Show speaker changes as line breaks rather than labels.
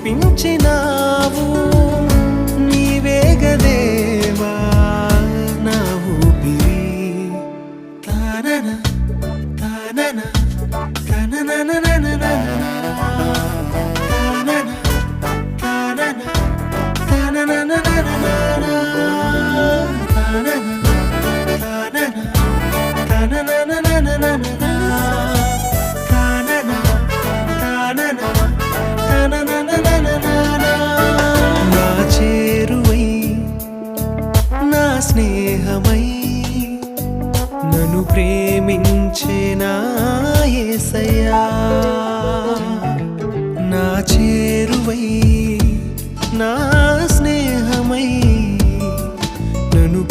చూపించినావు నీవే గదేవా నా ఊపిరి తానన తానన తననననననన నా చేరువై నా స్నేహమై నన్ను ప్రేమించే నా యేసయ్యా నా చేరువై నా స్నేహమై నన్ను